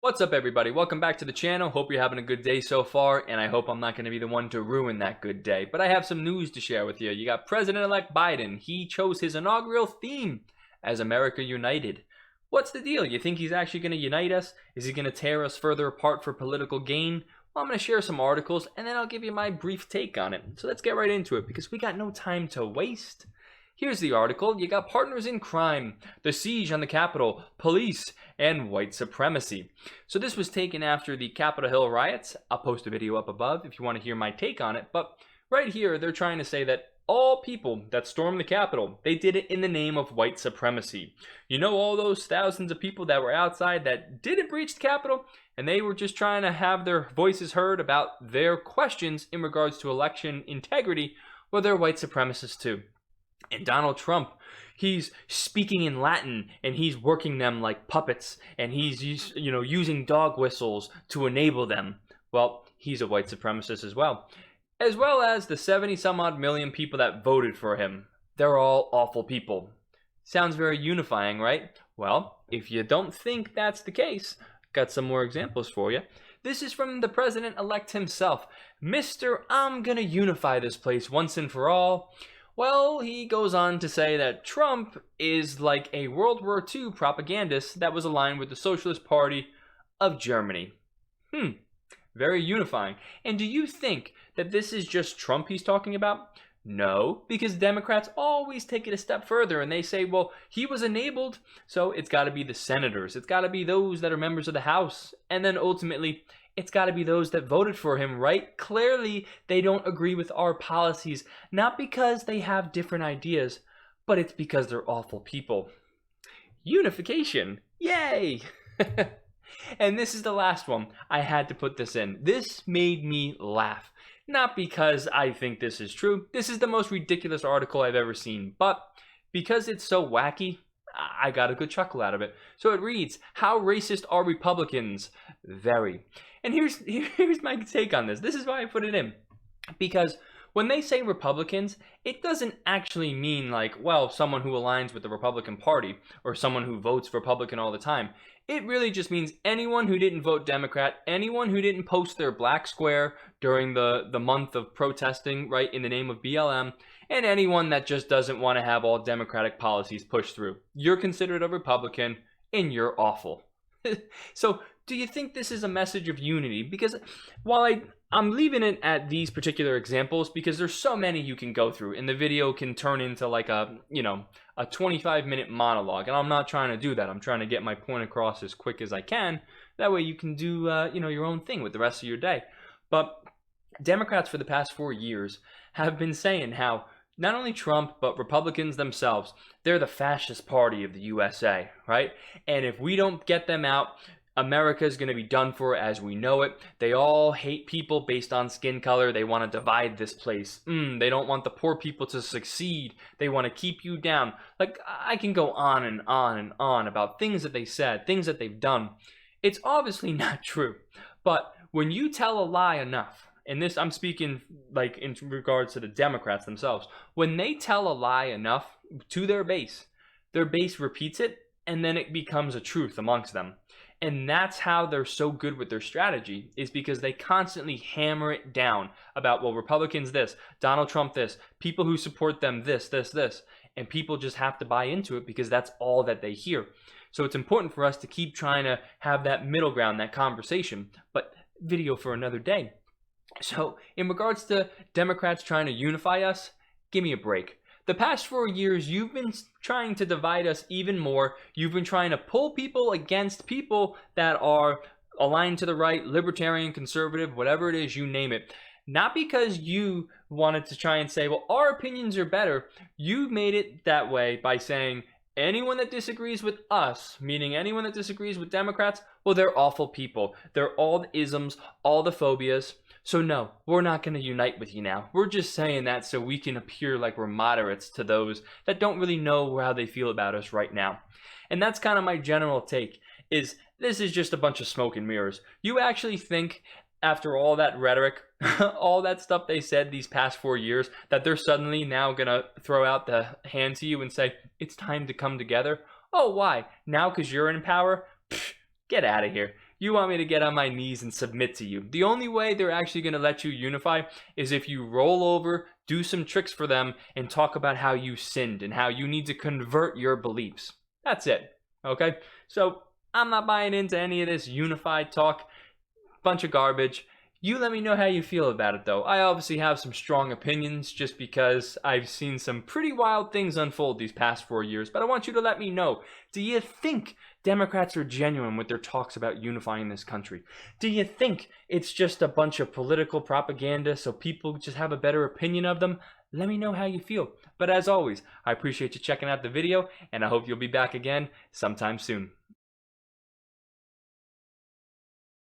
What's up, everybody? Welcome back to the channel. Hope you're having a good day so far, and I hope I'm not going to be the one to ruin that good day. But I have some news to share with you. You got President-elect Biden. He chose his inaugural theme as America United. What's the deal? You think he's actually going to unite us? Is he going to tear us further apart for political gain? Well, I'm going to share some articles, and then I'll give you my brief take on it. So let's get right into it, because we got no time to waste. Here's the article. You got partners in crime, the siege on the Capitol, police, and white supremacy. So this was taken after the Capitol Hill riots. I'll post a video up above if you want to hear my take on it. But right here, they're trying to say that all people that stormed the Capitol, they did it in the name of white supremacy. You know, all those thousands of people that were outside that didn't breach the Capitol, and they were just trying to have their voices heard about their questions in regards to election integrity. Well, they're white supremacists too. And Donald Trump, he's speaking in Latin, and he's working them like puppets, and he's using dog whistles to enable them. Well, he's a white supremacist as well as the 70 some odd million people that voted for him. They're all awful people. Sounds very unifying, right? Well, if you don't think that's the case, got some more examples for you. This is from the president-elect himself. Mr. I'm gonna unify this place once and for all. Well, he goes on to say that Trump is like a World War II propagandist that was aligned with the Socialist Party of Germany. Very unifying. And do you think that this is just Trump he's talking about? No, because Democrats always take it a step further and they say, well, he was enabled, so it's got to be the senators. It's got to be those that are members of the House. And then ultimately, it's got to be those that voted for him, right? Clearly, they don't agree with our policies, not because they have different ideas, but it's because they're awful people. Unification. Yay! And this is the last one. I had to put this in. This made me laugh. Not because I think this is true. This is the most ridiculous article I've ever seen. But because it's so wacky, I got a good chuckle out of it. So it reads, how racist are Republicans? Very. And here's my take on this. This is why I put it in. Because when they say Republicans, it doesn't actually mean like, well, someone who aligns with the Republican Party or someone who votes Republican all the time. It really just means anyone who didn't vote Democrat, anyone who didn't post their black square during the month of protesting, right, in the name of BLM, and anyone that just doesn't want to have all Democratic policies pushed through. You're considered a Republican, and you're awful. So, do you think this is a message of unity? Because while I'm leaving it at these particular examples because there's so many you can go through, and the video can turn into like a 25-minute monologue, and I'm not trying to do that. I'm trying to get my point across as quick as I can. That way you can do your own thing with the rest of your day. But Democrats for the past 4 years have been saying how not only Trump, but Republicans themselves, they're the fascist party of the USA, right? And if we don't get them out, America is going to be done for as we know it. They all hate people based on skin color. They want to divide this place. They don't want the poor people to succeed. They want to keep you down. Like, I can go on and on and on about things that they said, things that they've done. It's obviously not true. But when you tell a lie enough, and this I'm speaking like in regards to the Democrats themselves, when they tell a lie enough to their base repeats it, and then it becomes a truth amongst them. And that's how they're so good with their strategy, is because they constantly hammer it down about, well, Republicans this, Donald Trump this, people who support them this, and people just have to buy into it because that's all that they hear. So it's important for us to keep trying to have that middle ground, that conversation, but video for another day. So in regards to Democrats trying to unify us, give me a break. The past 4 years, you've been trying to divide us even more. You've been trying to pull people against people that are aligned to the right, libertarian, conservative, whatever it is, you name it. Not because you wanted to try and say, well, our opinions are better. You made it that way by saying anyone that disagrees with us, meaning anyone that disagrees with Democrats, well, they're awful people. They're all the isms, all the phobias. So no, we're not going to unite with you now. We're just saying that so we can appear like we're moderates to those that don't really know how they feel about us right now. And that's kind of my general take, is this is just a bunch of smoke and mirrors. You actually think, after all that rhetoric, all that stuff they said these past 4 years, that they're suddenly now going to throw out the hand to you and say, it's time to come together? Oh, why? Now because you're in power? Pfft, get out of here. You want me to get on my knees and submit to you. The only way they're actually going to let you unify is if you roll over, do some tricks for them, and talk about how you sinned and how you need to convert your beliefs. That's it. Okay? So I'm not buying into any of this unified talk. Bunch of garbage. You let me know how you feel about it, though. I obviously have some strong opinions just because I've seen some pretty wild things unfold these past 4 years, but I want you to let me know. Do you think Democrats are genuine with their talks about unifying this country? Do you think it's just a bunch of political propaganda so people just have a better opinion of them? Let me know how you feel. But as always, I appreciate you checking out the video, and I hope you'll be back again sometime soon.